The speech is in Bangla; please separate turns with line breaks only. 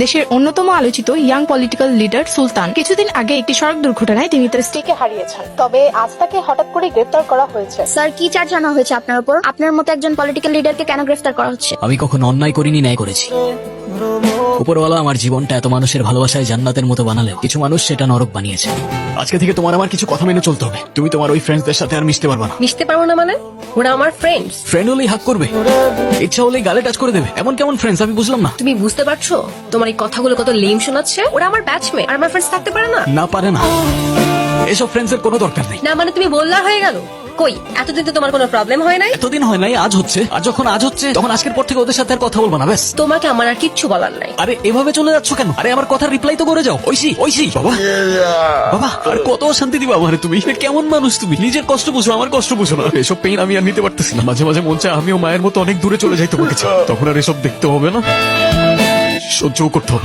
দেশের অন্যতম আলোচিত ইয়াং পলিটিক্যাল লিডার সুলতান কিছুদিন আগে একটি সড়ক দুর্ঘটনায় তিনি তার স্ত্রীকে হারিয়েছেন। তবে আজ তাকে হঠাৎ করে গ্রেফতার করা হয়েছে।
স্যার, কি চার্জ আনা হয়েছে আপনার উপর? আপনার মতো একজন পলিটিক্যাল লিডারকে কেন গ্রেফতার করা হচ্ছে?
আমি কখনো অন্যায় করিনি, ন্যায় করেছি। উপরওয়ালা আমার জীবনটা এত মানুষের ভালোবাসায় জান্নাতের মতো বানালেও কিছু মানুষ সেটা নরক বানিয়েছে। আজকে থেকে তোমার আমার কিছু কথা মেনে চলতে হবে। তুমি তোমার ওই ফ্রেন্ডসদের সাথে আর মিশতে পারবে না।
মিশতে পারবো না মানে? ওরা আমার ফ্রেন্ডস।
ফ্রেন্ড হলেই হাক করবে, ইচ্ছা হলেই গালে টাচ করে দেবে। এমন কেমন ফ্রেন্ডস আমি বুঝলাম না।
তুমি বুঝতে পারছো তোমার এই কথাগুলো কত লেম শোনাচ্ছে? ওরা আমার ব্যাচমেট, আর আমার ফ্রেন্ডস থাকতে পারে না?
না পারে না, এসব ফ্রেন্ডসের কোনো দরকার নেই।
না মানে তুমি বললার হয়ে গেল? কই এতদিন তো তোমার কোনো প্রবলেম হয় নাই।
এতদিন হয় নাই, আজ হচ্ছে। আর যখন আজ হচ্ছে তখন আজকের পর থেকে ওদের সাথে আর কথা বলবো না, ব্যাস।
তোমাকে আমার আর কিচ্ছু বলার নাই।
আরে এভাবে চলে যাচ্ছ কেন? আরে আমার কথার রিপ্লাই তো করে যাও। ঐশী, ঐশী, বাবা বাবা, আর কত শান্তি দিবা আমারে তুমি? কেমন মানুষ তুমি? নিজের কষ্ট বুঝো, আমার কষ্ট বুঝো না। এসব পেইন আমি আর নিতে পারতেছি না। মাঝে মাঝে মন চায় আমিও মায়ের মতো অনেক দূরে চলে যাই তোমাকে ছেড়ে। তখন আর এসব দেখতে হবে না, সহ্যও করতে হবে না।